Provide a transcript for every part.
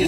Que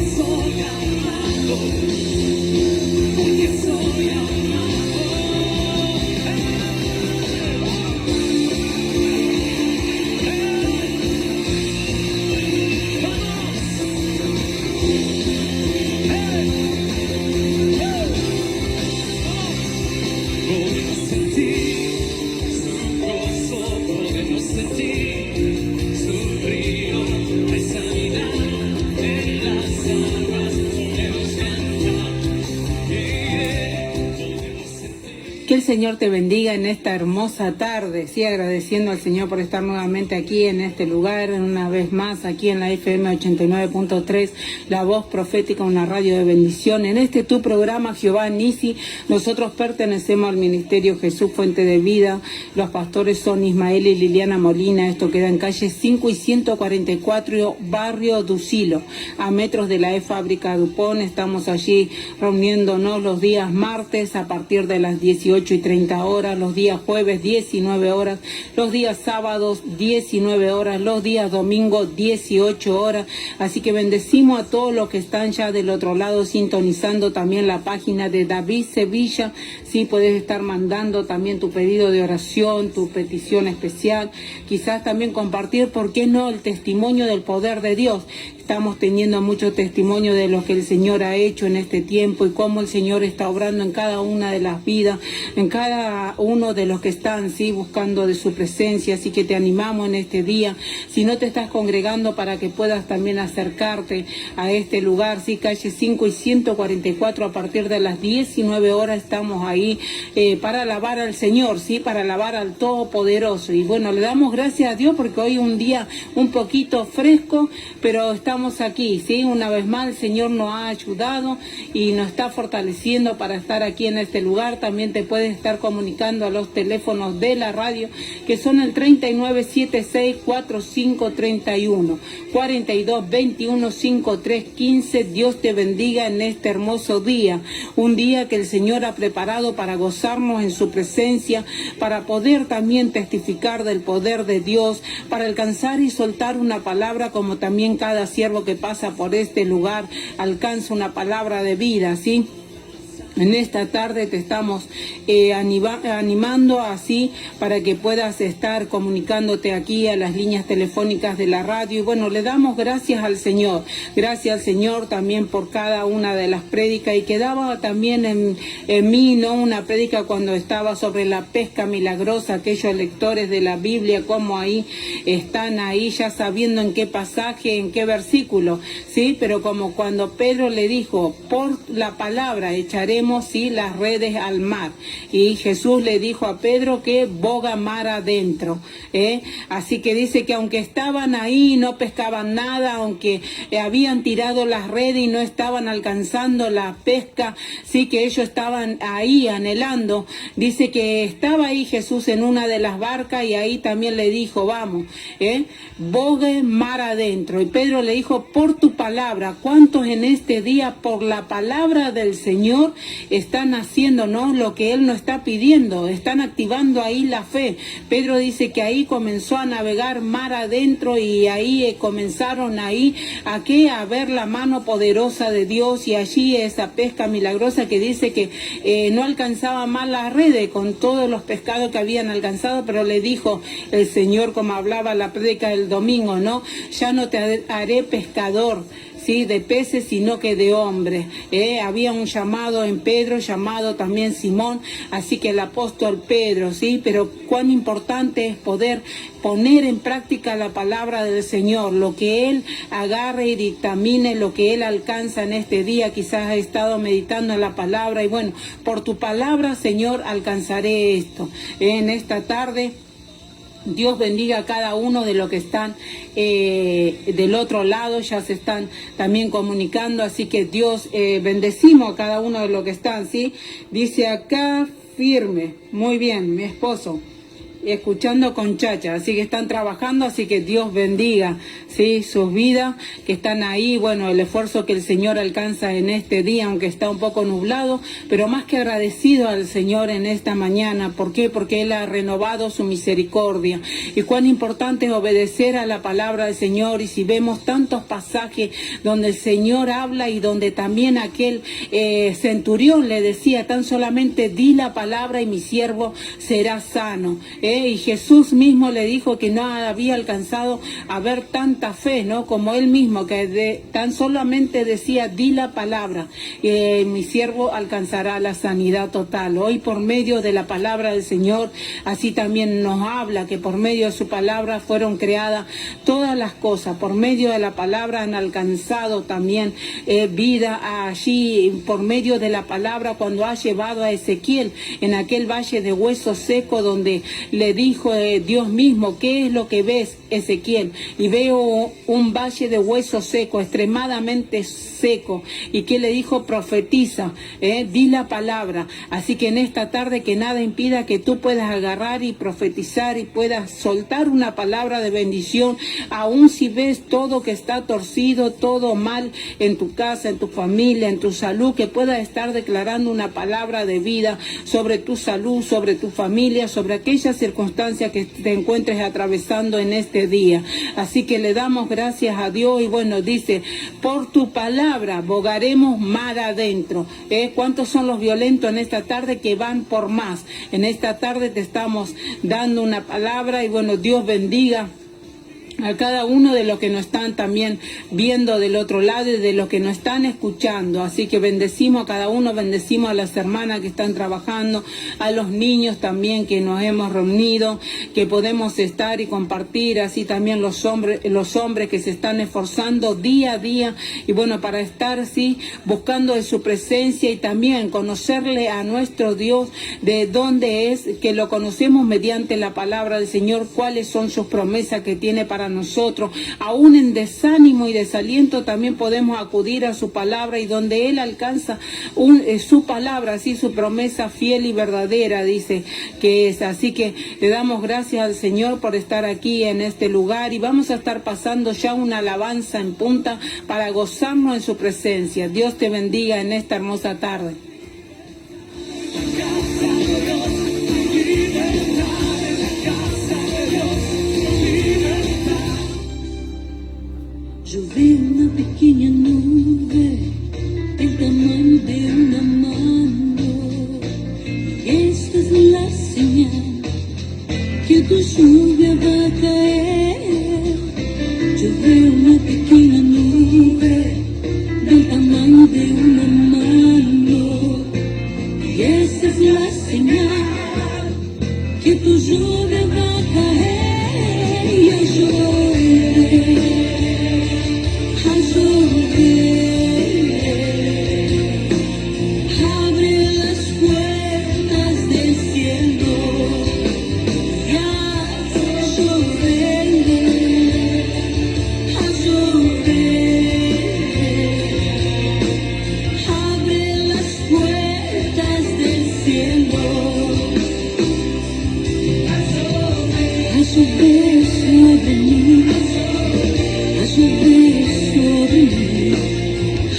el Señor te bendiga en esta hermosa tarde, sí, agradeciendo al Señor por estar nuevamente aquí en este lugar, una vez más aquí en la FM 89.3, La Voz Profética, una radio de bendición. En este tu programa, Jehová Nisi, nosotros pertenecemos al Ministerio Jesús Fuente de Vida. Los pastores son Ismael y Liliana Molina. Esto queda en calle 5 y 144, barrio Ducilo, a metros de la fábrica Dupont. Estamos allí reuniéndonos los días martes a partir de las 18:30 horas, los días jueves 19 horas, los días sábados 19 horas, los días domingos 18 horas. Así que bendecimos a todos los que están ya del otro lado sintonizando también la página de David Sevilla. Sí, puedes estar mandando también tu pedido de oración, tu petición especial, quizás también compartir, ¿por qué no?, el testimonio del poder de Dios. Estamos teniendo mucho testimonio de lo que el Señor ha hecho en este tiempo y cómo el Señor está obrando en cada una de las vidas, en cada uno de los que están, sí, buscando de su presencia. Así que te animamos en este día, si no te estás congregando, para que puedas también acercarte a este lugar, sí, calle 5 y 144, a partir de las 19 horas estamos ahí para alabar al Señor, sí, para alabar al Todopoderoso. Y bueno, le damos gracias a Dios porque hoy es un día un poquito fresco, pero estamos aquí, sí, una vez más el Señor nos ha ayudado y nos está fortaleciendo para estar aquí en este lugar. También te puedes estar comunicando a los teléfonos de la radio, que son el 3976-4531, 4221-5315. Dios te bendiga en este hermoso día, un día que el Señor ha preparado para gozarnos en su presencia, para poder también testificar del poder de Dios, para alcanzar y soltar una palabra, como también cada siervo que pasa por este lugar alcanza una palabra de vida, ¿sí? En esta tarde te estamos animando así para que puedas estar comunicándote aquí a las líneas telefónicas de la radio. Y bueno, le damos gracias al Señor también por cada una de las prédicas, y quedaba también en mí, ¿no?, una prédica cuando estaba sobre la pesca milagrosa, aquellos lectores de la Biblia, como ahí están ahí ya sabiendo en qué pasaje, en qué versículo, sí, pero como cuando Pedro le dijo, por la palabra echaremos, sí, las redes al mar, y Jesús le dijo a Pedro que boga mar adentro, así que dice que aunque estaban ahí no pescaban nada, aunque habían tirado las redes y no estaban alcanzando la pesca, sí, que ellos estaban ahí anhelando, dice que estaba ahí Jesús en una de las barcas y ahí también le dijo, vamos, bogue mar adentro, y Pedro le dijo, por tu palabra. ¿Cuántos en este día por la palabra del Señor están haciendo, ¿no?, lo que Él nos está pidiendo? Están activando ahí la fe. Pedro dice que ahí comenzó a navegar mar adentro, y ahí comenzaron ahí a ver la mano poderosa de Dios, y allí esa pesca milagrosa que dice que no alcanzaba más las redes con todos los pescados que habían alcanzado, pero le dijo el Señor, como hablaba la prédica del domingo, ¿no?, ya no te haré pescador, sí, de peces, sino que de hombres. Había un llamado en Pedro, llamado también Simón, así que el apóstol Pedro, sí, pero cuán importante es poder poner en práctica la palabra del Señor, lo que Él agarre y dictamine, lo que Él alcanza en este día. Quizás ha estado meditando en la palabra y bueno, por tu palabra, Señor, alcanzaré esto. En esta tarde, Dios bendiga a cada uno de los que están del otro lado, ya se están también comunicando, así que Dios, bendecimos a cada uno de los que están, ¿sí? Dice acá, firme, muy bien, mi esposo. escuchando con Chacha, así que están trabajando, así que Dios bendiga, ¿sí?, sus vidas, que están ahí, bueno, el esfuerzo que el Señor alcanza en este día, aunque está un poco nublado, pero más que agradecido al Señor en esta mañana. ¿Por qué? Porque Él ha renovado su misericordia, y cuán importante es obedecer a la palabra del Señor. Y si vemos tantos pasajes donde el Señor habla y donde también aquel centurión le decía, tan solamente di la palabra y mi siervo será sano, y Jesús mismo le dijo que no había alcanzado a ver tanta fe, ¿no?, como él mismo, que tan solamente decía, di la palabra, mi siervo alcanzará la sanidad total. Hoy, por medio de la palabra del Señor, así también nos habla que por medio de su palabra fueron creadas todas las cosas. Por medio de la palabra han alcanzado también vida allí, por medio de la palabra, cuando ha llevado a Ezequiel en aquel valle de huesos secos, donde le dijo Dios mismo, ¿qué es lo que ves, Ezequiel? Y veo un valle de huesos secos, extremadamente seco. ¿Y qué le dijo? Profetiza, di la palabra. Así que en esta tarde, que nada impida que tú puedas agarrar y profetizar y puedas soltar una palabra de bendición, aun si ves todo que está torcido, todo mal en tu casa, en tu familia, en tu salud, que puedas estar declarando una palabra de vida sobre tu salud, sobre tu familia, sobre aquellas circunstancias que te encuentres atravesando en este día. Así que le damos gracias a Dios. Y bueno, dice, por tu palabra bogaremos mar adentro. ¿Cuántos son los violentos en esta tarde que van por más? En esta tarde te estamos dando una palabra. Y bueno, Dios bendiga a cada uno de los que nos están también viendo del otro lado y de los que nos están escuchando. Así que bendecimos a cada uno, bendecimos a las hermanas que están trabajando, a los niños también que nos hemos reunido, que podemos estar y compartir, así también los hombres que se están esforzando día a día, y bueno, para estar así buscando de su presencia y también conocerle a nuestro Dios, de dónde es, que lo conocemos mediante la palabra del Señor, cuáles son sus promesas que tiene para nosotros. Aún en desánimo y desaliento también podemos acudir a su palabra, y donde Él alcanza su palabra, así su promesa fiel y verdadera, dice que es. Así que le damos gracias al Señor por estar aquí en este lugar, y vamos a estar pasando ya una alabanza en punta para gozarnos en su presencia. Dios te bendiga en esta hermosa tarde. Yo veo una pequeña nube del tamaño de una mano, y esta es la señal que tu lluvia va a caer. Yo veo una pequeña nube del tamaño de una mano, y esta es la señal que tu lluvia va a caer. Y yo lloré. Abre las puertas del cielo, haz llover, haz llover. Abre las puertas del cielo, haz llover sobre mí, haz llover sobre mí.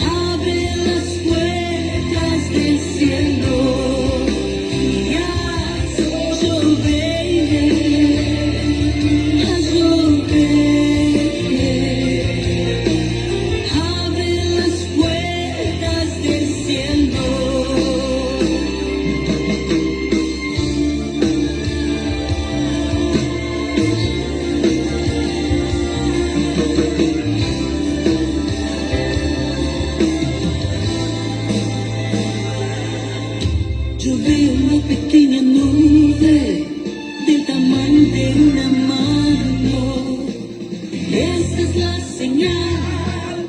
Abre las puertas del cielo y haz llover, haz llover. Abre las puertas del cielo. Yo veo una pequeña nube del tamaño de una mano. Esta es la señal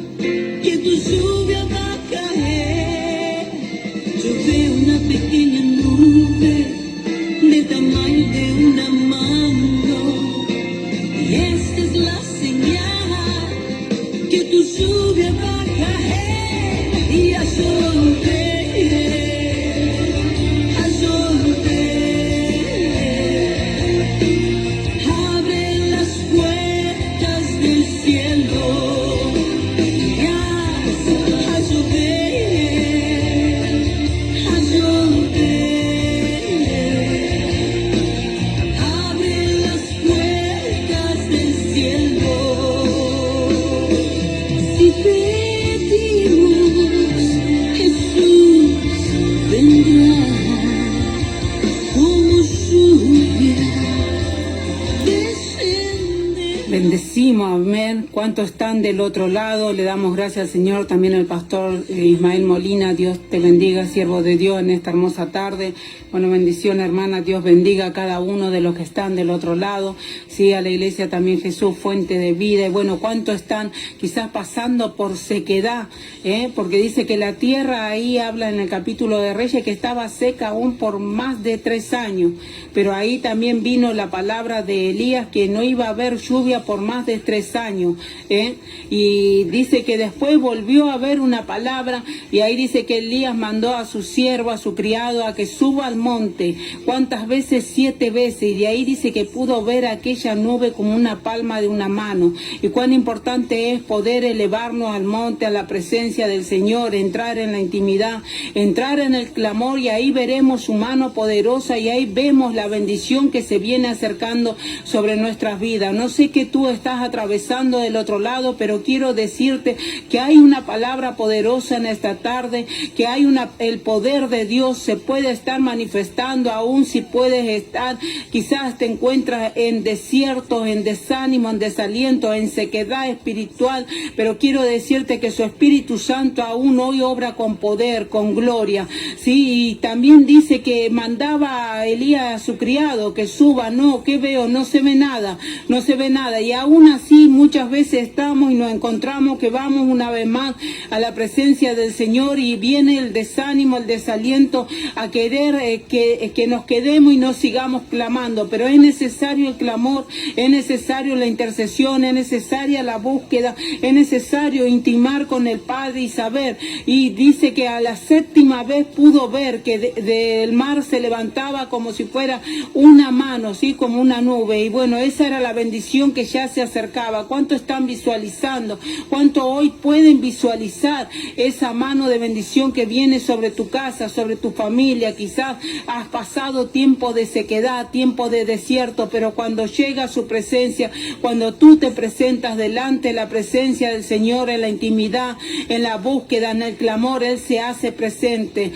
que tu lluvia va a caer. Yo veo una pequeña nube del tamaño de una mano. Y esta es la señal que tu lluvia va a caer. Y a llover. bendecimos, amén. ¿Cuántos están del otro lado? Le damos gracias al Señor, también al pastor Ismael Molina. Dios te bendiga, siervo de Dios, en esta hermosa tarde. Bueno, bendición, hermana. Dios bendiga a cada uno de los que están del otro lado. Sí, a la iglesia también Jesús, fuente de vida. Y bueno, ¿cuántos están quizás pasando por sequedad? Porque dice que la tierra, ahí habla en el capítulo de Reyes, que estaba seca aún por más de 3 años. Pero ahí también vino la palabra de Elías, que no iba a haber lluvia por más de 3 años. Y dice que después volvió a haber una palabra, y ahí dice que Elías mandó a su siervo, a su criado, a que suba al monte. ¿Cuántas veces? 7 veces. Y de ahí dice que pudo ver aquella nube como una palma de una mano. Y cuán importante es poder elevarnos al monte, a la presencia del Señor, entrar en la intimidad, entrar en el clamor, y ahí veremos su mano poderosa, y ahí vemos la bendición que se viene acercando sobre nuestras vidas. No sé qué tú estás atravesando del otro lado, pero quiero decirte que hay una palabra poderosa en esta tarde, que hay el poder de Dios se puede estar manifestando, aún si puedes estar, quizás te encuentras en desiertos, en desánimo, en desaliento, en sequedad espiritual, pero quiero decirte que su Espíritu Santo aún hoy obra con poder, con gloria. Sí, y también dice que mandaba a Elías, a su criado, que suba. No, ¿qué veo? No se ve nada, no se ve nada. Y aún así muchas veces estamos y nos encontramos que vamos una vez más a la presencia del Señor, y viene el desánimo, el desaliento a querer que nos quedemos y no sigamos clamando. Pero es necesario el clamor, es necesario la intercesión, es necesaria la búsqueda, es necesario intimar con el Padre y saber. Y dice que a la 7ª vez pudo ver que del mar se levantaba como si fuera una mano, ¿sí? Como una nube. Y bueno, esa era la bendición que ya se acercaba. ¿Cuánto están visualizando? ¿Cuánto hoy pueden visualizar esa mano de bendición que viene sobre tu casa, sobre tu familia? Quizás has pasado tiempo de sequedad, tiempo de desierto, pero cuando llega su presencia, cuando tú te presentas delante de la presencia del Señor en la intimidad, en la búsqueda, en el clamor, Él se hace presente.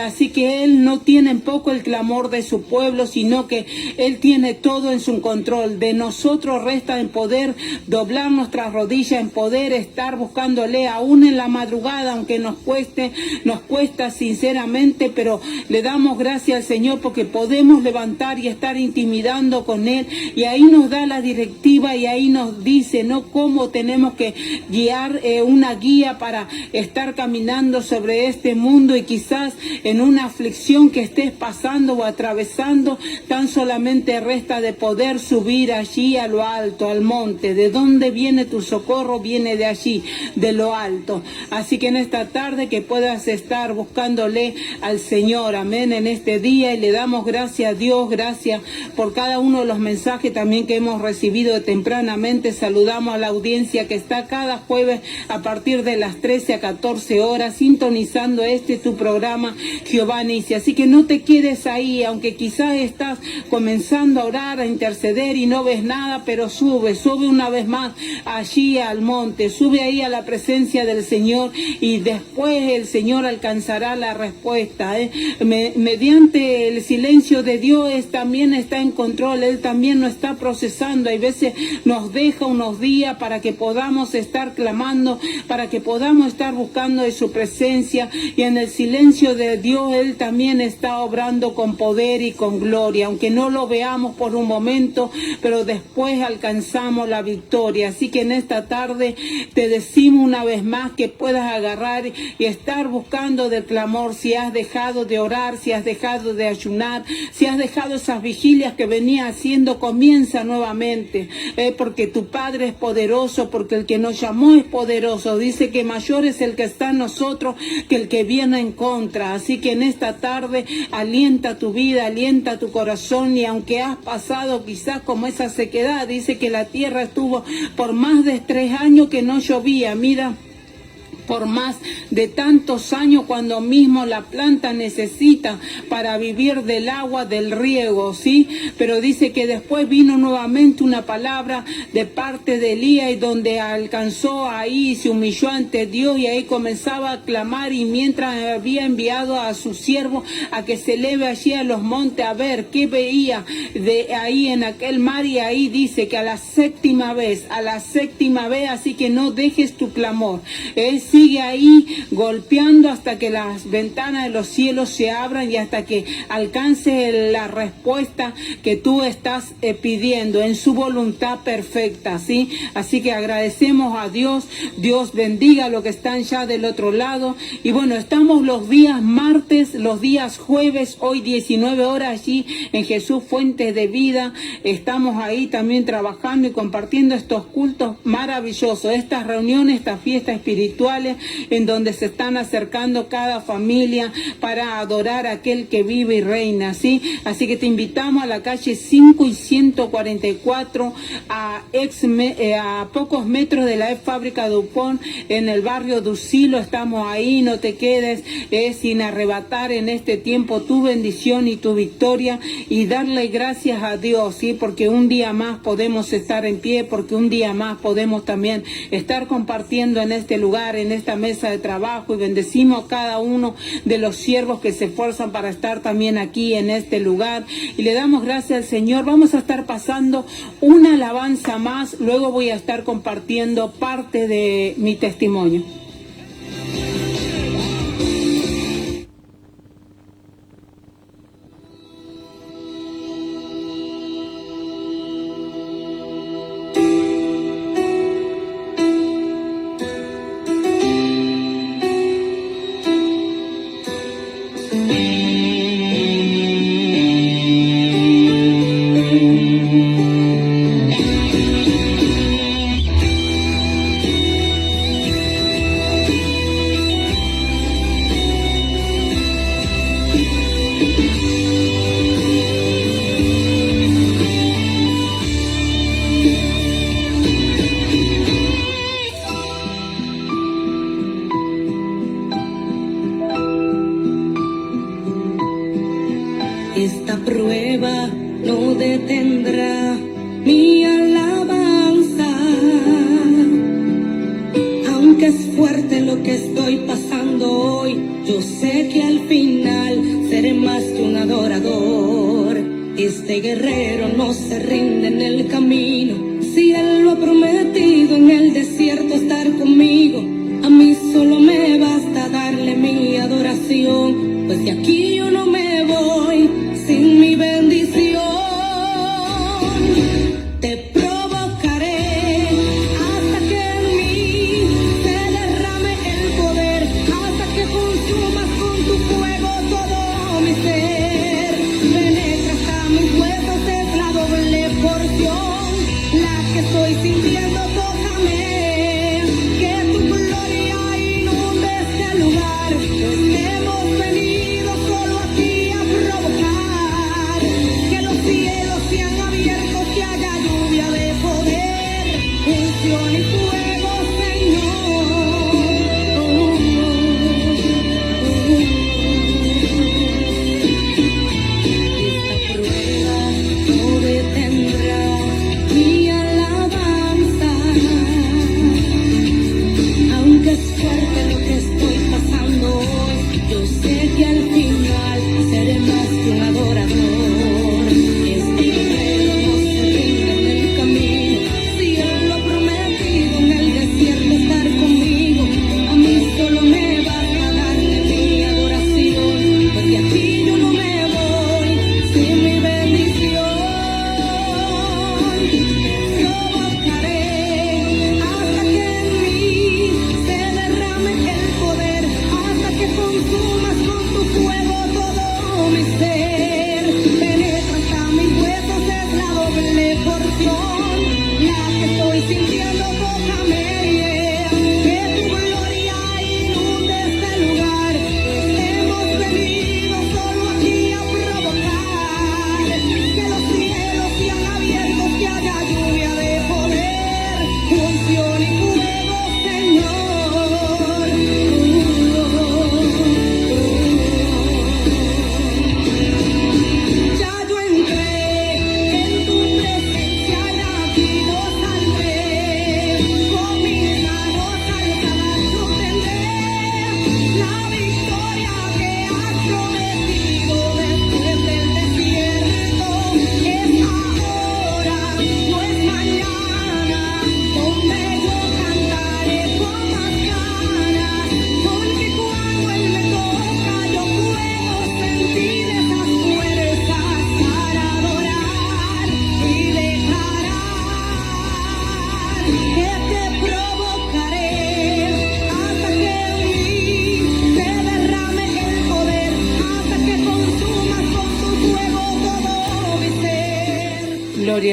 Así que Él no tiene en poco el clamor de su pueblo, sino que Él tiene todo en su control. De nosotros resta en poder doblar nuestras rodillas, en poder estar buscándole aún en la madrugada, aunque nos cuesta sinceramente, pero le damos gracias al Señor porque podemos levantar y estar intimidando con Él, y ahí nos da la directiva, y ahí nos dice, ¿no?, cómo tenemos que guiar, una guía para estar caminando sobre este mundo. Y quizás en una aflicción que estés pasando o atravesando, tan solamente resta de poder subir allí a lo alto, al monte. ¿De dónde viene tu socorro? Viene de allí, de lo alto. Así que en esta tarde que puedas estar buscándole al Señor, amén, en este día, y le damos gracias a Dios, gracias por cada uno de los mensajes también que hemos recibido tempranamente. Saludamos a la audiencia que está cada jueves a partir de las 13 a 14 horas sintonizando tu programa Jehová Nisi. Así que no te quedes ahí, aunque quizás estás comenzando a orar, a interceder y no ves nada, pero sube una vez más allí al monte, sube ahí a la presencia del Señor, y después el Señor alcanzará la respuesta. Mediante el silencio de Dios también está en control, Él también nos está procesando. Hay veces nos deja unos días para que podamos estar clamando, para que podamos estar buscando de su presencia, y en el silencio de Dios Él también está obrando con poder y con gloria, aunque no lo veamos por un momento, pero después alcanzamos la victoria. Así que en esta tarde te decimos una vez más que puedas agarrar y estar buscando del clamor. Si has dejado de orar, si has dejado de ayunar, si has dejado esas vigilias que venía haciendo, comienza nuevamente, porque tu Padre es poderoso, porque el que nos llamó es poderoso. Dice que mayor es el que está en nosotros que el que viene en contra. Así que en esta tarde alienta tu vida, alienta tu corazón, y aunque has pasado quizás como esa sequedad, dice que la tierra estuvo por más de 3 años que no llovía. Mira, por más de tantos años, cuando mismo la planta necesita para vivir del agua, del riego, ¿sí? Pero dice que después vino nuevamente una palabra de parte de Elías, y donde alcanzó ahí, se humilló ante Dios, y ahí comenzaba a clamar, y mientras había enviado a su siervo a que se eleve allí a los montes a ver qué veía de ahí en aquel mar, y ahí dice que a la séptima vez, así que no dejes tu clamor. Sigue ahí golpeando hasta que las ventanas de los cielos se abran y hasta que alcance la respuesta que tú estás pidiendo en su voluntad perfecta, ¿sí? Así que agradecemos a Dios. Dios bendiga a los que están ya del otro lado. Y bueno, estamos los días martes, los días jueves, hoy 19 horas allí en Jesús Fuentes de Vida. Estamos ahí también trabajando y compartiendo estos cultos maravillosos, estas reuniones, estas fiestas espirituales, en donde se están acercando cada familia para adorar a aquel que vive y reina, ¿sí? Así que te invitamos a la calle 5 y 144, a pocos metros de la fábrica Dupont, en el barrio Ducilo. Estamos ahí, no te quedes sin arrebatar en este tiempo tu bendición y tu victoria, y darle gracias a Dios, ¿sí? Porque un día más podemos estar en pie, porque un día más podemos también estar compartiendo en este lugar, en esta mesa de trabajo, y bendecimos a cada uno de los siervos que se esfuerzan para estar también aquí en este lugar, y le damos gracias al Señor. Vamos a estar pasando una alabanza más, luego voy a estar compartiendo parte de mi testimonio. Esta prueba no detendrá mi alabanza, aunque es fuerte lo que estoy pasando hoy. Yo sé que al final seré más que un adorador. Este guerrero no se rinde en el camino. Si él lo ha prometido en el desierto estar conmigo, a mí solo me basta darle mi adoración, pues de aquí yo no me voy sin mi bendición. Te provocaré hasta que en mí se derrame el poder, hasta que consumas con tu fuego todo mi ser. Penetra hasta mis huesos, es la doble porción, la que estoy sintiendo, tócame.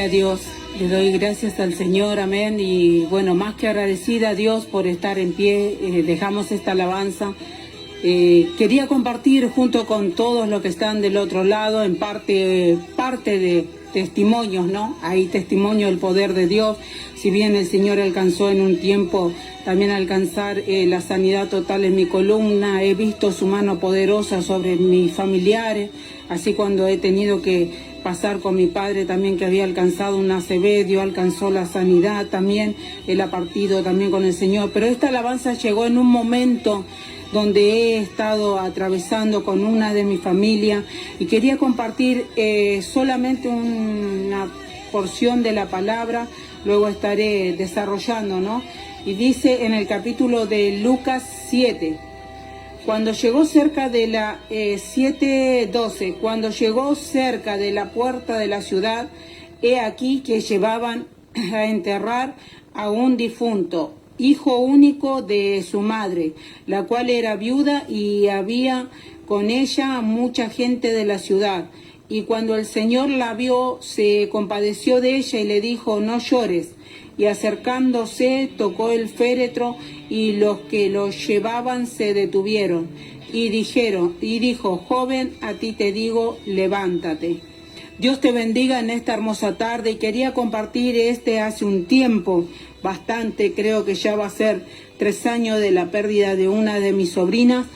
Gloria a Dios. Le doy gracias al Señor, amén. Y bueno, más que agradecida a Dios por estar en pie, dejamos esta alabanza. Quería compartir junto con todos los que están del otro lado, en parte de testimonios, ¿no? Hay testimonio del poder de Dios. Si bien el Señor alcanzó en un tiempo también alcanzar la sanidad total en mi columna, he visto su mano poderosa sobre mis familiares, así cuando he tenido que pasar con mi padre también, que había alcanzado un ACV, Dios alcanzó la sanidad también, él ha partido también con el Señor. Pero esta alabanza llegó en un momento donde he estado atravesando con una de mi familia y quería compartir solamente una porción de la palabra, luego estaré desarrollando, ¿no? Y dice en el capítulo de Lucas 7, cuando llegó cerca de la 7:12, cuando llegó cerca de la puerta de la ciudad, he aquí que llevaban a enterrar a un difunto, hijo único de su madre, la cual era viuda, y había con ella mucha gente de la ciudad. Y cuando el Señor la vio, se compadeció de ella y le dijo: no llores. Y acercándose, tocó el féretro, y los que lo llevaban se detuvieron. Y dijo: joven, a ti te digo, levántate. Dios te bendiga en esta hermosa tarde, y quería compartir hace un tiempo, bastante, creo que ya va a ser 3 años de la pérdida de una de mis sobrinas,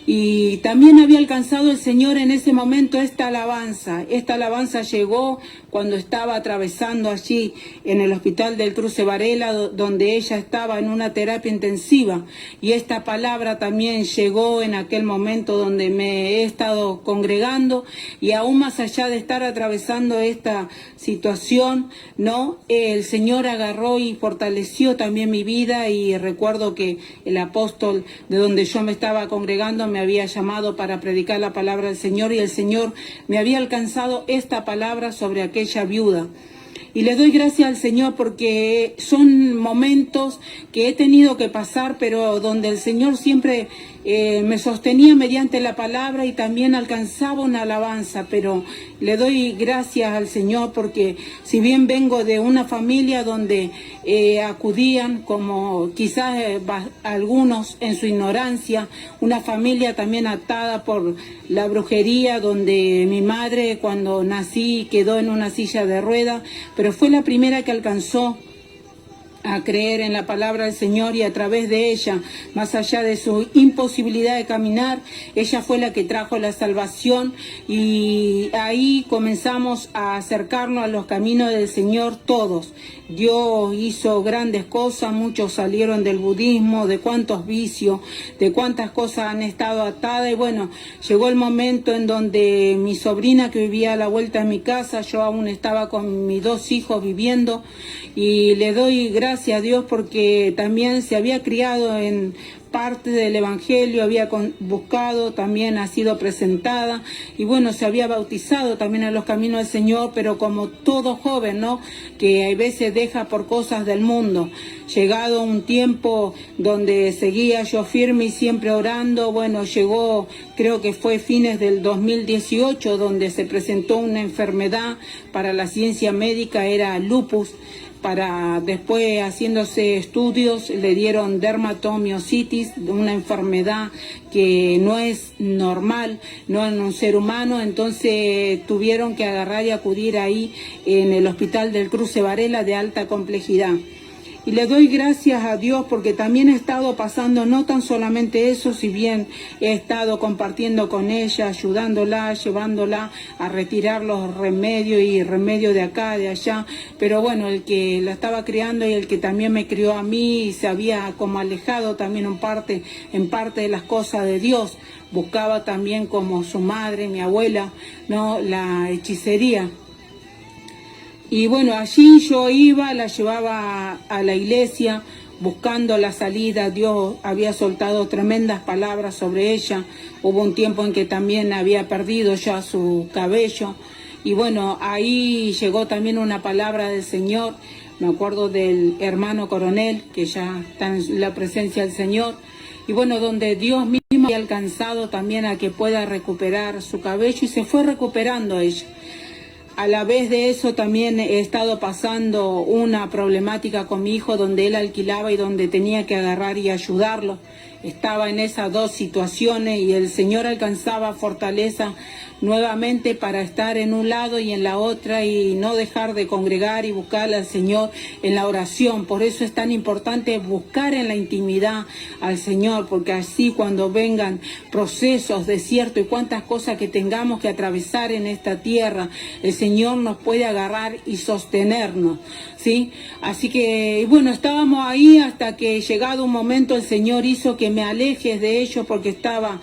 y también había alcanzado el Señor en ese momento esta alabanza. Esta alabanza llegó cuando estaba atravesando allí en el hospital del Cruce Varela, donde ella estaba en una terapia intensiva. Y esta palabra también llegó en aquel momento donde me he estado congregando, y aún más allá de estar atravesando esta situación, ¿no? El Señor agarró y fortaleció también mi vida, y recuerdo que el apóstol de donde yo me estaba congregando me había llamado para predicar la palabra del Señor, y el Señor me había alcanzado esta palabra sobre aquella viuda. Y le doy gracias al Señor porque son momentos que he tenido que pasar, pero donde el Señor siempre me sostenía mediante la palabra, y también alcanzaba una alabanza. Pero le doy gracias al Señor porque si bien vengo de una familia donde acudían, como quizás algunos en su ignorancia, una familia también atada por la brujería, donde mi madre cuando nací quedó en una silla de ruedas, pero fue la primera que alcanzó a creer en la palabra del Señor, y a través de ella, más allá de su imposibilidad de caminar, ella fue la que trajo la salvación, y ahí comenzamos a acercarnos a los caminos del Señor todos. Dios hizo grandes cosas, muchos salieron del budismo, de cuántos vicios, de cuántas cosas han estado atadas, y bueno, llegó el momento en donde mi sobrina, que vivía a la vuelta de mi casa, yo aún estaba con mis 2 hijos viviendo, y le doy gracias a Dios porque también se había criado en parte del Evangelio, había buscado, también ha sido presentada, y bueno, se había bautizado también en los caminos del Señor, pero como todo joven, ¿no?, que a veces deja por cosas del mundo. Llegado un tiempo donde seguía yo firme y siempre orando, bueno, llegó, creo que fue fines del 2018, donde se presentó una enfermedad para la ciencia médica, era lupus. Para después, haciéndose estudios, le dieron dermatomiositis, una enfermedad que no es normal, no en un ser humano. Entonces tuvieron que agarrar y acudir ahí en el hospital del Cruce Varela, de alta complejidad. Y le doy gracias a Dios porque también he estado pasando no tan solamente eso, si bien he estado compartiendo con ella, ayudándola, llevándola a retirar los remedios y remedios de acá, de allá, pero bueno, el que la estaba criando y el que también me crió a mí se había como alejado también en parte de las cosas de Dios. Buscaba también, como su madre, mi abuela, ¿no?, la hechicería. Y bueno, allí yo iba, la llevaba a la iglesia buscando la salida. Dios había soltado tremendas palabras sobre ella. Hubo un tiempo en que también había perdido ya su cabello. Y bueno, ahí llegó también una palabra del Señor. Me acuerdo del hermano coronel, que ya está en la presencia del Señor. Y bueno, donde Dios mismo había alcanzado también a que pueda recuperar su cabello, y se fue recuperando ella. A la vez de eso también he estado pasando una problemática con mi hijo donde él alquilaba y donde tenía que agarrar y ayudarlo. Estaba en esas dos situaciones y el Señor alcanzaba fortaleza nuevamente para estar en un lado y en la otra y no dejar de congregar y buscar al Señor en la oración. Por eso es tan importante buscar en la intimidad al Señor, porque así cuando vengan procesos, desiertos y cuantas cosas que tengamos que atravesar en esta tierra, el Señor nos puede agarrar y sostenernos, ¿sí? Así que, bueno, estábamos ahí hasta que llegado un momento el Señor hizo que me alejes de ellos porque estaban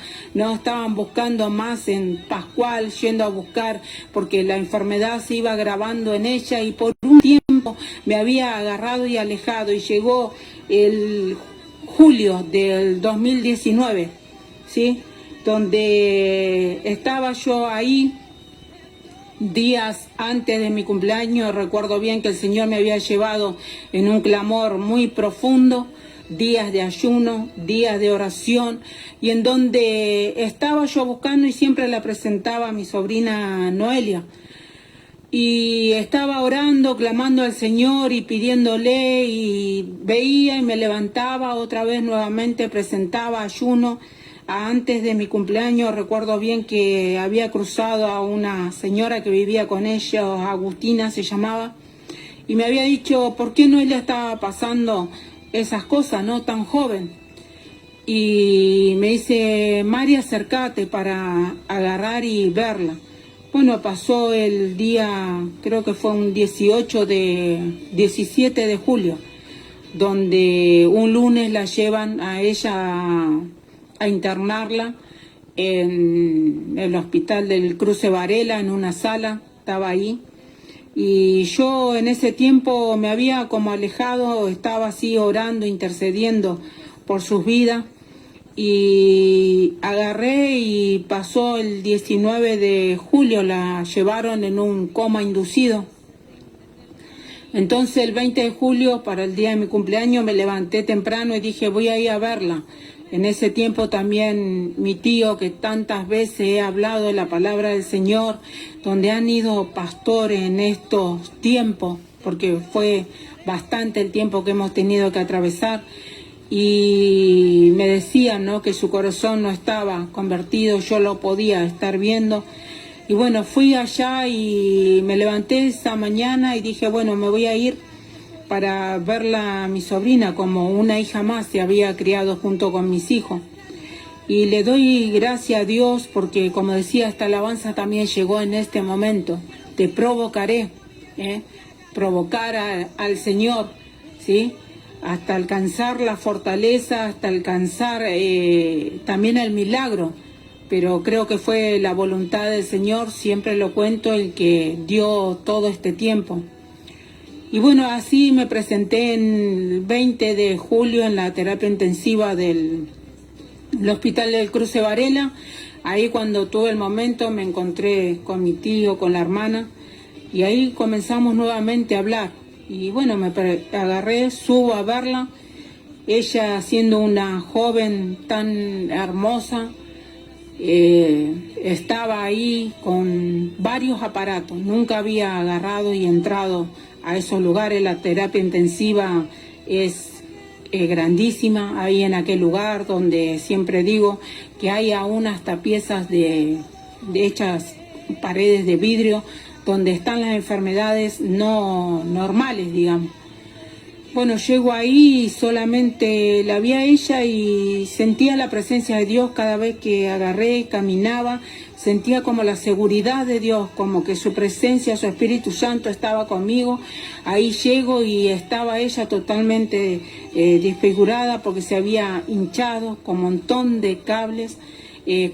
buscando más en Pascual, yendo a buscar porque la enfermedad se iba agravando en ella y por un tiempo me había agarrado y alejado y llegó el julio del 2019, ¿sí? Donde estaba yo ahí días antes de mi cumpleaños. Recuerdo bien que el Señor me había llevado en un clamor muy profundo, días de ayuno, días de oración, y en donde estaba yo buscando y siempre la presentaba a mi sobrina Noelia. Y estaba orando, clamando al Señor y pidiéndole, y veía y me levantaba otra vez nuevamente, presentaba ayuno. Antes de mi cumpleaños recuerdo bien que había cruzado a una señora que vivía con ella, Agustina se llamaba, y me había dicho, ¿por qué no ella estaba pasando esas cosas, no tan joven? Y me dice, María, acércate para agarrar y verla. Bueno, pasó el día, creo que fue un 17 de julio, donde un lunes la llevan a ella a internarla en el hospital del Cruce Varela, en una sala, estaba ahí. Y yo en ese tiempo me había como alejado, estaba así orando, intercediendo por sus vidas. Y agarré y pasó el 19 de julio, la llevaron en un coma inducido. Entonces el 20 de julio, para el día de mi cumpleaños, me levanté temprano y dije, voy a ir a verla. En ese tiempo también mi tío, que tantas veces he hablado de la palabra del Señor, donde han ido pastores en estos tiempos, porque fue bastante el tiempo que hemos tenido que atravesar, y me decían, ¿no?, que su corazón no estaba convertido, yo lo podía estar viendo. Y bueno, fui allá y me levanté esa mañana y dije, bueno, me voy a ir para verla a mi sobrina, como una hija más, se había criado junto con mis hijos. Y le doy gracias a Dios porque, como decía, esta alabanza también llegó en este momento. Te provocaré, provocar al Señor, ¿sí?, hasta alcanzar la fortaleza, hasta alcanzar también el milagro. Pero creo que fue la voluntad del Señor, siempre lo cuento, el que dio todo este tiempo. Y bueno, así me presenté el 20 de julio en la terapia intensiva del Hospital del Cruce Varela. Ahí cuando tuve el momento me encontré con mi tío, con la hermana, y ahí comenzamos nuevamente a hablar. Y bueno, me agarré, subo a verla, ella siendo una joven tan hermosa, estaba ahí con varios aparatos, nunca había agarrado y entrado a esos lugares. La terapia intensiva es grandísima ahí en aquel lugar, donde siempre digo que hay aún hasta piezas de hechas paredes de vidrio, donde están las enfermedades no normales, digamos. Bueno, llego ahí y solamente la vi a ella y sentía la presencia de Dios cada vez que agarré, caminaba, sentía como la seguridad de Dios, como que su presencia, su Espíritu Santo estaba conmigo. Ahí llego y estaba ella totalmente desfigurada porque se había hinchado con un montón de cables,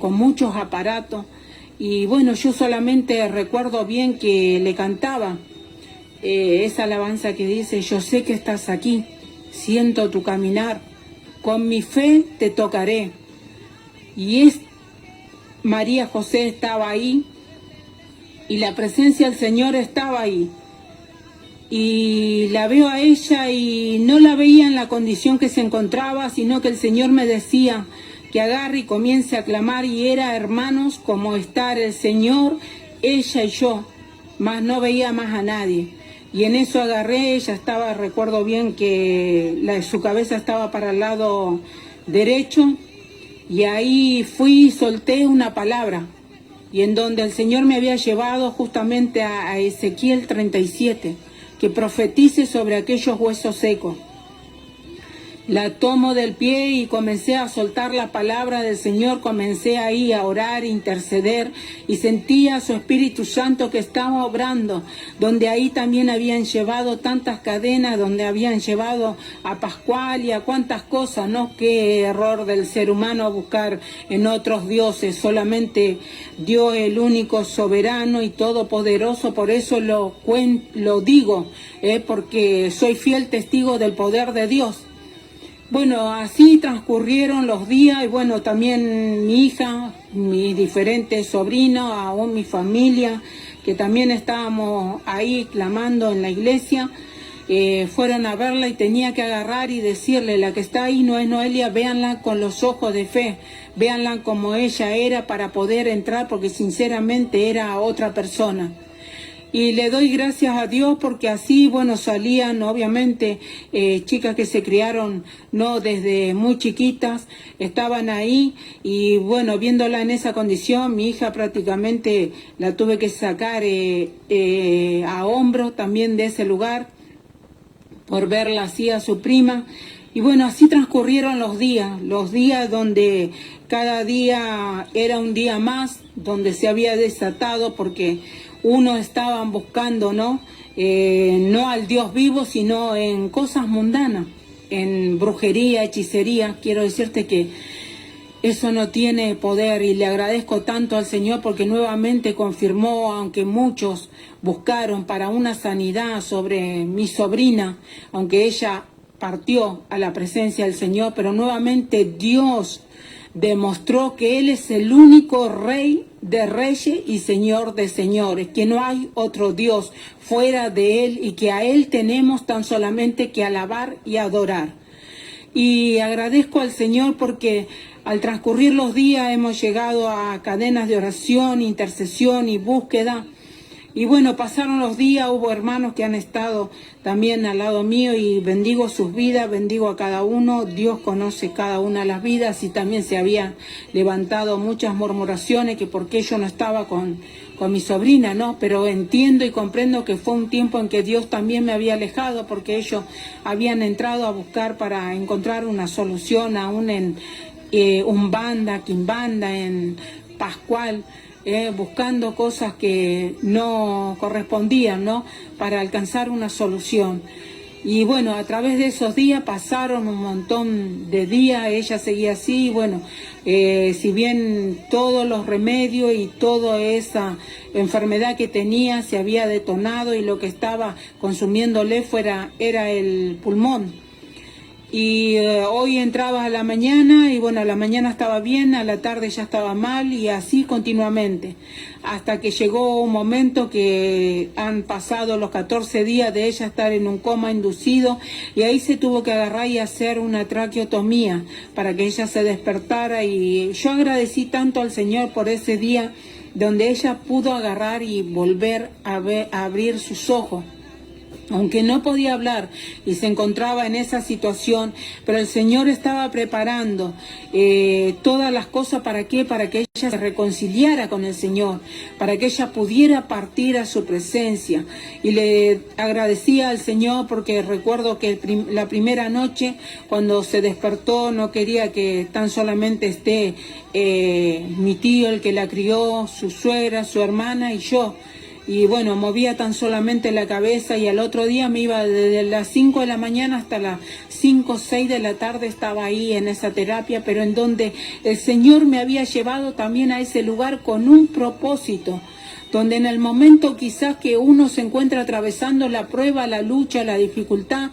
con muchos aparatos. Y bueno, yo solamente recuerdo bien que le cantaba esa alabanza que dice, yo sé que estás aquí, siento tu caminar, con mi fe te tocaré. Y María José estaba ahí y la presencia del Señor estaba ahí. Y la veo a ella y no la veía en la condición que se encontraba, sino que el Señor me decía que agarre y comience a clamar, y era, hermanos, como estar el Señor, ella y yo, más no veía más a nadie. Y en eso agarré, ella estaba, recuerdo bien que su cabeza estaba para el lado derecho, y ahí fui y solté una palabra, y en donde el Señor me había llevado justamente a Ezequiel 37, que profetice sobre aquellos huesos secos. La tomo del pie y comencé a soltar la palabra del Señor, comencé ahí a orar, interceder, y sentía su Espíritu Santo que estaba obrando, donde ahí también habían llevado tantas cadenas, donde habían llevado a Pascual y a cuantas cosas, ¿no? Qué error del ser humano buscar en otros dioses, solamente Dios el único soberano y todopoderoso. Por eso lo digo, porque soy fiel testigo del poder de Dios. Bueno, así transcurrieron los días, y bueno, también mi hija, mis diferentes sobrinos, aún mi familia, que también estábamos ahí clamando en la iglesia, fueron a verla, y tenía que agarrar y decirle: la que está ahí no es Noelia, véanla con los ojos de fe, véanla como ella era para poder entrar, porque sinceramente era otra persona. Y le doy gracias a Dios porque así, bueno, salían obviamente chicas que se criaron, no, desde muy chiquitas, estaban ahí, y bueno, viéndola en esa condición, mi hija prácticamente la tuve que sacar a hombros también de ese lugar, por verla así a su prima. Y bueno, así transcurrieron los días donde cada día era un día más, donde se había desatado, porque uno estaban buscando, ¿no? No al Dios vivo, sino en cosas mundanas, en brujería, hechicería. Quiero decirte que eso no tiene poder, y le agradezco tanto al Señor porque nuevamente confirmó, aunque muchos buscaron para una sanidad sobre mi sobrina, aunque ella partió a la presencia del Señor, pero nuevamente Dios demostró que Él es el único Rey de reyes y Señor de señores, que no hay otro Dios fuera de Él, y que a Él tenemos tan solamente que alabar y adorar. Y agradezco al Señor porque al transcurrir los días hemos llegado a cadenas de oración, intercesión y búsqueda. Y bueno, pasaron los días, hubo hermanos que han estado también al lado mío, y bendigo sus vidas, bendigo a cada uno. Dios conoce cada una de las vidas, y también se habían levantado muchas murmuraciones que por qué yo no estaba con mi sobrina, ¿no? Pero entiendo y comprendo que fue un tiempo en que Dios también me había alejado, porque ellos habían entrado a buscar para encontrar una solución, aún en Umbanda, Quimbanda, en Pascual, buscando cosas que no correspondían, ¿no? Para alcanzar una solución. Y bueno, a través de esos días pasaron un montón de días, ella seguía así, y bueno, si bien todos los remedios y toda esa enfermedad que tenía se había detonado, y lo que estaba consumiéndole era el pulmón. Y hoy entraba a la mañana, y bueno, a la mañana estaba bien, a la tarde ya estaba mal, y así continuamente, hasta que llegó un momento que han pasado los 14 días de ella estar en un coma inducido, y ahí se tuvo que agarrar y hacer una traqueotomía para que ella se despertara. Y yo agradecí tanto al Señor por ese día donde ella pudo agarrar y volver a abrir sus ojos, aunque no podía hablar y se encontraba en esa situación, pero el Señor estaba preparando todas las cosas. ¿Para qué? Para que ella se reconciliara con el Señor, para que ella pudiera partir a su presencia. Y le agradecía al Señor porque recuerdo que la primera noche, cuando se despertó, no quería que tan solamente esté mi tío, el que la crió, su suegra, su hermana y yo. Y bueno, movía tan solamente la cabeza, y al otro día me iba desde las 5 de la mañana hasta las 5 o 6 de la tarde, estaba ahí en esa terapia, pero en donde el Señor me había llevado también a ese lugar con un propósito, donde en el momento quizás que uno se encuentra atravesando la prueba, la lucha, la dificultad,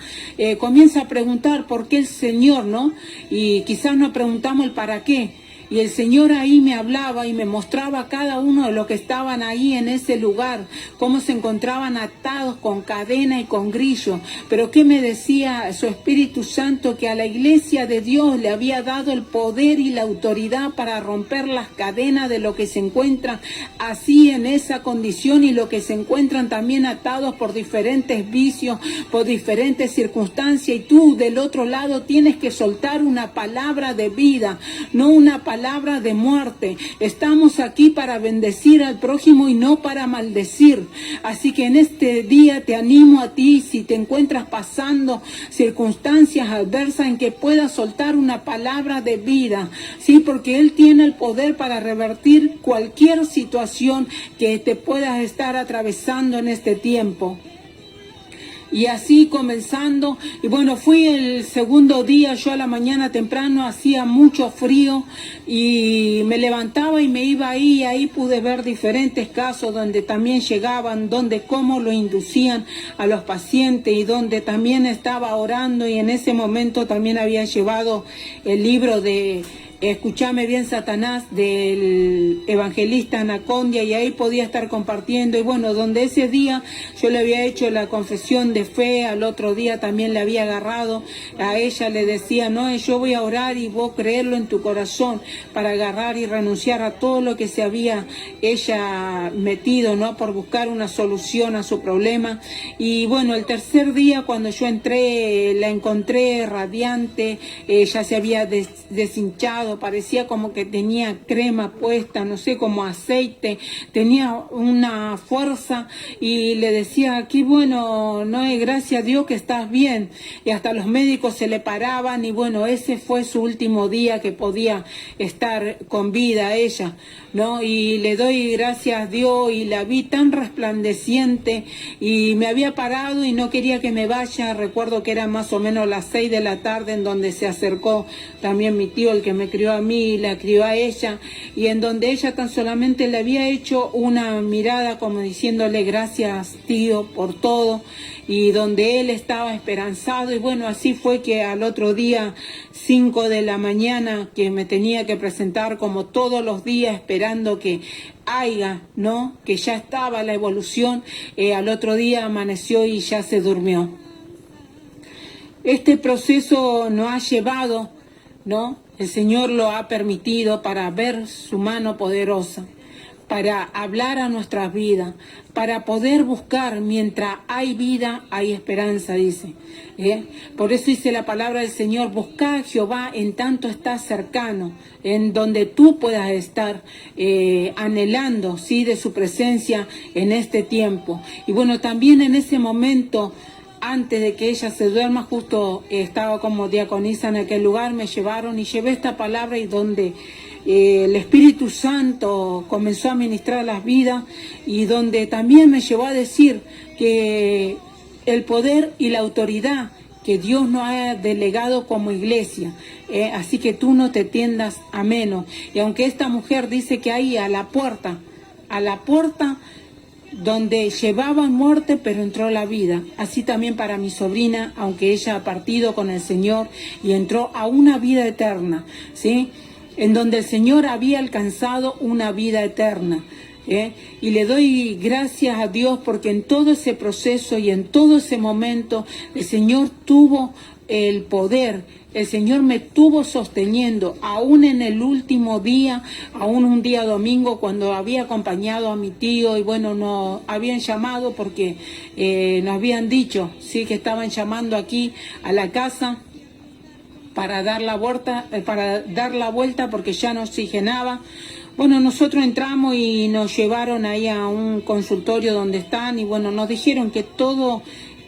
comienza a preguntar por qué el Señor, ¿no? Y quizás nos preguntamos el para qué. Y el Señor ahí me hablaba y me mostraba a cada uno de los que estaban ahí en ese lugar, cómo se encontraban atados con cadena y con grillo. Pero ¿qué me decía su Espíritu Santo? Que a la iglesia de Dios le había dado el poder y la autoridad para romper las cadenas de lo que se encuentran así en esa condición y lo que se encuentran también atados por diferentes vicios, por diferentes circunstancias. Y tú del otro lado tienes que soltar una palabra de vida, no una palabra de muerte. Estamos aquí para bendecir al prójimo y no para maldecir. Así que en este día te animo a ti, si te encuentras pasando circunstancias adversas, en que puedas soltar una palabra de vida, sí, porque Él tiene el poder para revertir cualquier situación que te puedas estar atravesando en este tiempo. Y así comenzando, y bueno, fui el segundo día, yo a la mañana temprano, hacía mucho frío y me levantaba y me iba ahí, y ahí pude ver diferentes casos donde también llegaban, donde cómo lo inducían a los pacientes y donde también estaba orando, y en ese momento también había llevado el libro de Escúchame bien, Satanás, del evangelista Anacondia, y ahí podía estar compartiendo. Y bueno, donde ese día yo le había hecho la confesión de fe, al otro día también le había agarrado a ella, le decía, no, yo voy a orar y vos creerlo en tu corazón para agarrar y renunciar a todo lo que se había ella metido, ¿no? Por buscar una solución a su problema. Y bueno, el tercer día cuando yo entré, la encontré radiante, ya se había deshinchado, parecía como que tenía crema puesta, no sé, como aceite, tenía una fuerza, y le decía, qué bueno, no es, gracias a Dios que estás bien. Y hasta los médicos se le paraban, y bueno, ese fue su último día que podía estar con vida ella, ¿no? Y le doy gracias a Dios, y la vi tan resplandeciente, y me había parado y no quería que me vaya. Recuerdo que era más o menos las 6 de la tarde en donde se acercó también mi tío, el que me crió a mí, la crió a ella, y en donde ella tan solamente le había hecho una mirada como diciéndole gracias, tío, por todo, y donde él estaba esperanzado. Y bueno, así fue que al otro día, 5 de la mañana, que me tenía que presentar como todos los días, esperando que haya, ¿no? Que ya estaba la evolución, al otro día amaneció y ya se durmió. Este proceso nos ha llevado, ¿no? El Señor lo ha permitido para ver su mano poderosa, para hablar a nuestras vidas, para poder buscar. Mientras hay vida, hay esperanza, dice. Por eso dice la palabra del Señor, buscad a Jehová en tanto está cercano, en donde tú puedas estar anhelando, ¿sí?, de su presencia en este tiempo. Y bueno, también en ese momento, antes de que ella se duerma, justo estaba como diaconisa en aquel lugar, me llevaron y llevé esta palabra, y donde el Espíritu Santo comenzó a ministrar las vidas, y donde también me llevó a decir que el poder y la autoridad que Dios nos ha delegado como iglesia, así que tú no te tiendas a menos. Y aunque esta mujer dice que ahí a la puerta donde llevaban muerte, pero entró la vida. Así también para mi sobrina, aunque ella ha partido con el Señor y entró a una vida eterna, ¿sí?, en donde el Señor había alcanzado una vida eterna. Y le doy gracias a Dios porque en todo ese proceso y en todo ese momento el Señor tuvo el poder. El Señor me estuvo sosteniendo, aún en el último día, aún un día domingo, cuando había acompañado a mi tío, y bueno, nos habían llamado porque nos habían dicho, sí, que estaban llamando aquí a la casa para dar la vuelta porque ya no oxigenaba. Bueno, nosotros entramos y nos llevaron ahí a un consultorio donde están, y bueno, nos dijeron que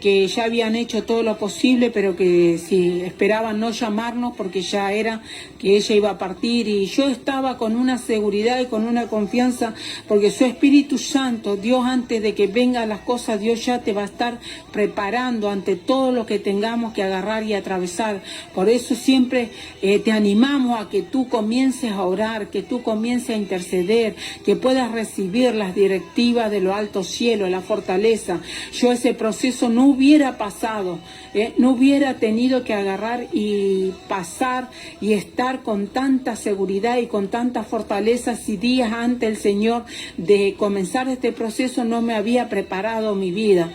que ya habían hecho todo lo posible, pero que si esperaban no llamarnos porque ya era que ella iba a partir. Y yo estaba con una seguridad y con una confianza, porque su Espíritu Santo, Dios, antes de que vengan las cosas, Dios ya te va a estar preparando ante todo lo que tengamos que agarrar y atravesar. Por eso siempre te animamos a que tú comiences a orar, que tú comiences a interceder, que puedas recibir las directivas de los altos cielos, la fortaleza. Yo ese proceso no hubiera pasado, no hubiera tenido que agarrar y pasar y estar con tanta seguridad y con tanta fortaleza si días antes el Señor de comenzar este proceso no me había preparado mi vida,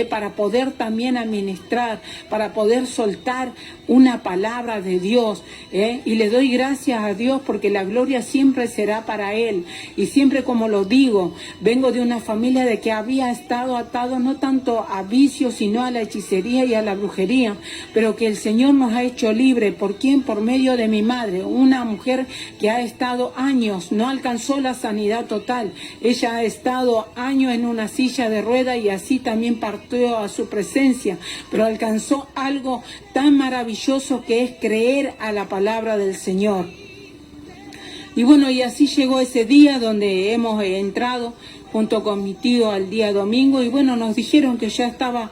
para poder también administrar, para poder soltar una palabra de Dios, y le doy gracias a Dios porque la gloria siempre será para Él. Y siempre, como lo digo, vengo de una familia de que había estado atado no tanto a vicios sino a la hechicería y a la brujería, pero que el Señor nos ha hecho libre. ¿Por quién? Por medio de mi madre, una mujer que ha estado años, no alcanzó la sanidad total, ella ha estado años en una silla de rueda y así también partió a su presencia, pero alcanzó algo tan maravilloso que es creer a la palabra del Señor. Y bueno, y así llegó ese día donde hemos entrado junto con mi tío al día domingo y bueno, nos dijeron que ya estaba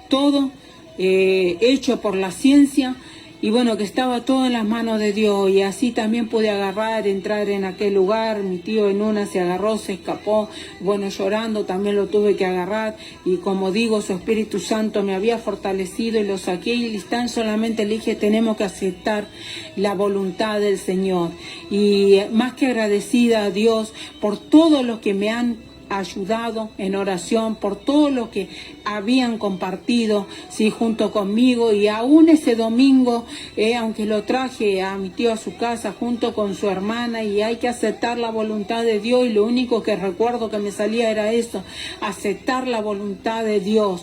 todo hecho por la ciencia y bueno, que estaba todo en las manos de Dios y así también pude agarrar, entrar en aquel lugar. Mi tío en una se agarró, se escapó, bueno, llorando también lo tuve que agarrar y como digo, su Espíritu Santo me había fortalecido y lo saqué y tan solamente le dije, tenemos que aceptar la voluntad del Señor y más que agradecida a Dios por todo lo que me han ayudado en oración, por todo lo que habían compartido, sí, junto conmigo y aún ese domingo, aunque lo traje a mi tío a su casa junto con su hermana y hay que aceptar la voluntad de Dios y lo único que recuerdo que me salía era eso, aceptar la voluntad de Dios,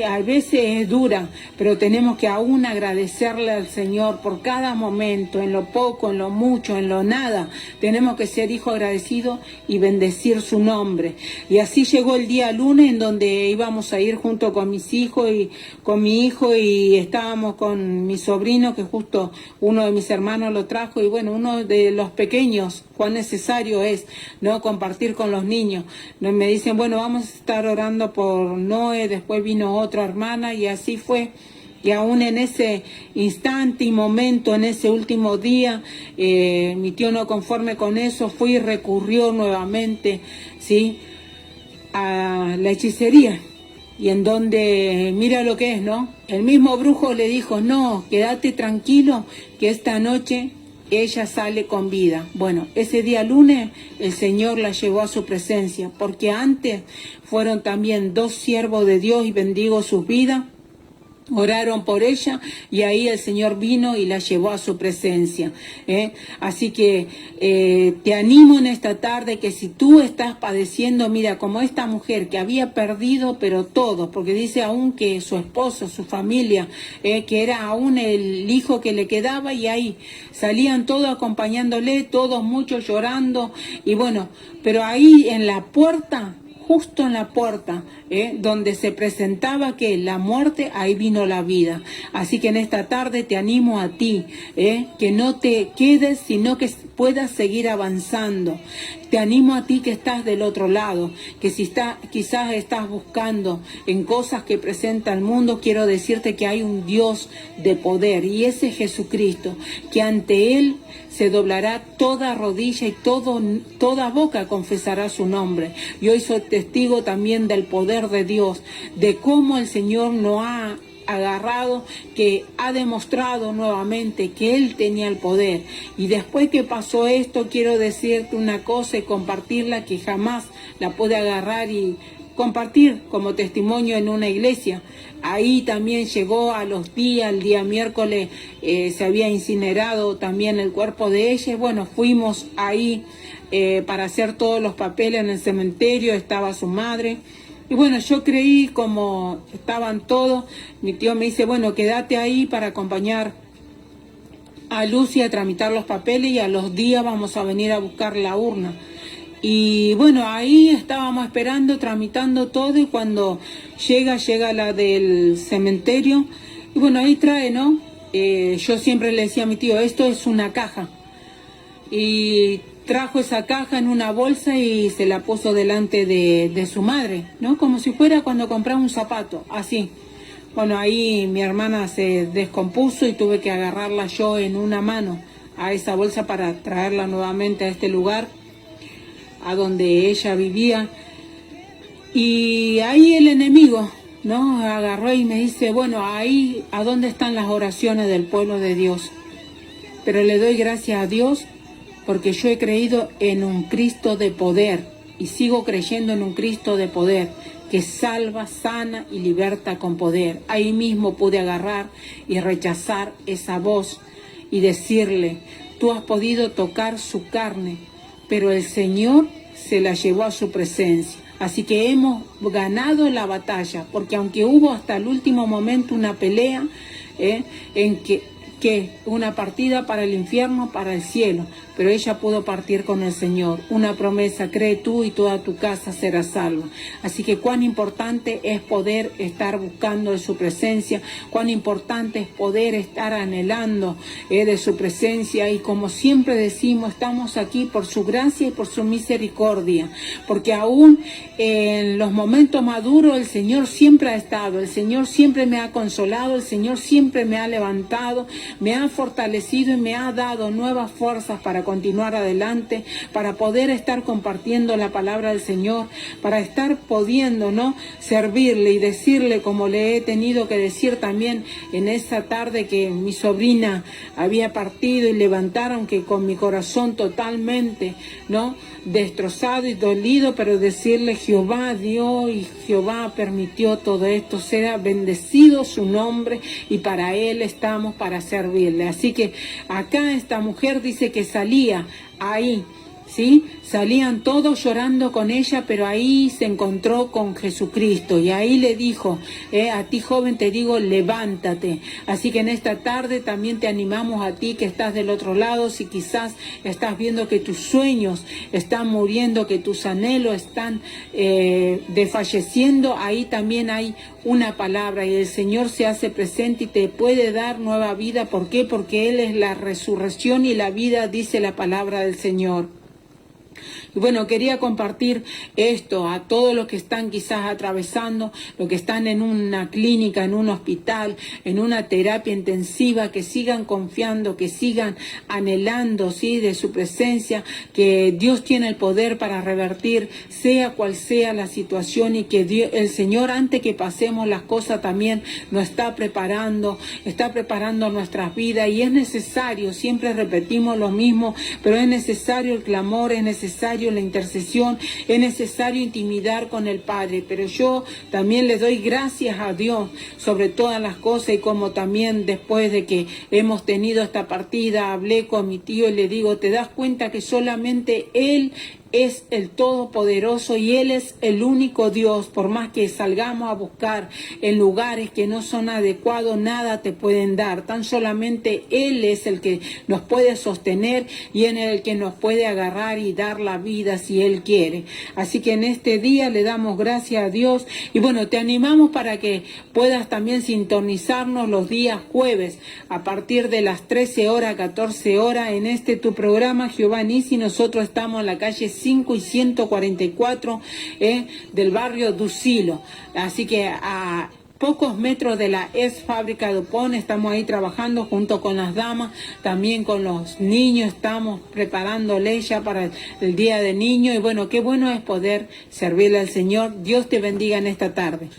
a veces es dura, pero tenemos que aún agradecerle al Señor por cada momento, en lo poco, en lo mucho, en lo nada, tenemos que ser hijos agradecidos y bendecir su nombre. Y así llegó el día lunes en donde íbamos a ir junto con mis hijos y con mi hijo y estábamos con mi sobrino que justo uno de mis hermanos lo trajo y bueno, uno de los pequeños, cuán necesario es, ¿no?, compartir con los niños. Me dicen, bueno, vamos a estar orando por Noé, después vino otra hermana y así fue. Y aún en ese instante y momento, en ese último día, mi tío no conforme con eso, fue y recurrió nuevamente, ¿sí?, a la hechicería. Y en donde, mira lo que es, ¿no? El mismo brujo le dijo, no, quédate tranquilo, que esta noche ella sale con vida. Bueno, ese día lunes el Señor la llevó a su presencia, porque antes fueron también 2 siervos de Dios y bendigo sus vidas. Oraron por ella y ahí el Señor vino y la llevó a su presencia. Así que te animo en esta tarde que si tú estás padeciendo, mira, como esta mujer que había perdido, pero todo, porque dice aún que su esposo, su familia, que era aún el hijo que le quedaba y ahí salían todos acompañándole, todos muchos llorando y bueno, pero ahí en la puerta, justo en la puerta, donde se presentaba que la muerte, ahí vino la vida. Así que en esta tarde te animo a ti, que no te quedes, sino que puedas seguir avanzando. Te animo a ti que estás del otro lado, que si quizás estás buscando en cosas que presenta el mundo, quiero decirte que hay un Dios de poder y ese es Jesucristo, que ante Él se doblará toda rodilla y toda boca confesará su nombre. Y hoy soy testigo también del poder de Dios, de cómo el Señor nos ha agarrado, que ha demostrado nuevamente que Él tenía el poder. Y después que pasó esto, quiero decirte una cosa y compartirla que jamás la pude agarrar y compartir como testimonio en una iglesia. Ahí también llegó a los días, el día miércoles se había incinerado también el cuerpo de ella. Bueno, fuimos ahí para hacer todos los papeles en el cementerio, estaba su madre. Y bueno, yo creí como estaban todos, mi tío me dice, bueno, quédate ahí para acompañar a Lucy a tramitar los papeles y a los días vamos a venir a buscar la urna. Y bueno, ahí estábamos esperando, tramitando todo y cuando llega la del cementerio y bueno, ahí trae, ¿no? Yo siempre le decía a mi tío, esto es una caja. Y trajo esa caja en una bolsa y se la puso delante de su madre, ¿no? Como si fuera cuando compraba un zapato, así. Bueno, ahí mi hermana se descompuso y tuve que agarrarla yo en una mano a esa bolsa para traerla nuevamente a este lugar, a donde ella vivía. Y ahí el enemigo ¿no? Agarró y me dice, bueno, ahí, ¿a dónde están las oraciones del pueblo de Dios? Pero le doy gracias a Dios porque yo he creído en un Cristo de poder y sigo creyendo en un Cristo de poder que salva, sana y liberta con poder. Ahí mismo pude agarrar y rechazar esa voz y decirle, tú has podido tocar su carne, pero el Señor se la llevó a su presencia. Así que hemos ganado la batalla, porque aunque hubo hasta el último momento una pelea, en que una partida para el infierno, para el cielo, pero ella pudo partir con el Señor. Una promesa, cree tú y toda tu casa será salva. Así que cuán importante es poder estar buscando de su presencia, cuán importante es poder estar anhelando de su presencia, y como siempre decimos, estamos aquí por su gracia y por su misericordia, porque aún en los momentos maduros el Señor siempre ha estado, el Señor siempre me ha consolado, el Señor siempre me ha levantado, me ha fortalecido y me ha dado nuevas fuerzas para continuar adelante, para poder estar compartiendo la palabra del Señor, para estar pudiendo, ¿no?, servirle y decirle como le he tenido que decir también en esa tarde que mi sobrina había partido, y levantaron que con mi corazón totalmente, ¿no?, destrozado y dolido, pero decirle, Jehová dio y Jehová permitió todo esto, sea bendecido su nombre, y para Él estamos para servirle. Así que acá esta mujer dice que salía ahí, ¿sí? Salían todos llorando con ella, pero ahí se encontró con Jesucristo y ahí le dijo, a ti joven te digo, levántate. Así que en esta tarde también te animamos a ti que estás del otro lado, si quizás estás viendo que tus sueños están muriendo, que tus anhelos están desfalleciendo, ahí también hay una palabra y el Señor se hace presente y te puede dar nueva vida. ¿Por qué? Porque Él es la resurrección y la vida, dice la palabra del Señor. Y bueno, quería compartir esto a todos los que están quizás atravesando, los que están en una clínica, en un hospital, en una terapia intensiva, que sigan confiando, que sigan anhelando, ¿sí?, de su presencia, que Dios tiene el poder para revertir sea cual sea la situación, y que Dios, el Señor, antes que pasemos las cosas, también nos está preparando nuestras vidas, y es necesario, siempre repetimos lo mismo, pero es necesario el clamor, es necesario la intercesión, es necesario intimidar con el Padre. Pero yo también le doy gracias a Dios sobre todas las cosas, y como también después de que hemos tenido esta partida, hablé con mi tío y le digo, ¿te das cuenta que solamente Él es el Todopoderoso y Él es el único Dios? Por más que salgamos a buscar en lugares que no son adecuados, nada te pueden dar. Tan solamente Él es el que nos puede sostener y en el que nos puede agarrar y dar la vida si Él quiere. Así que en este día le damos gracias a Dios, y bueno, te animamos para que puedas también sintonizarnos los días jueves a partir de las 13 horas, 14 horas en este tu programa Jehová Nisi. Nosotros estamos en la calle 5 y 144 del barrio Ducilo. Así que a pocos metros de la ex fábrica Dupont estamos ahí trabajando junto con las damas, también con los niños, estamos preparándole ya para el día de niño. Y bueno, qué bueno es poder servirle al Señor. Dios te bendiga en esta tarde.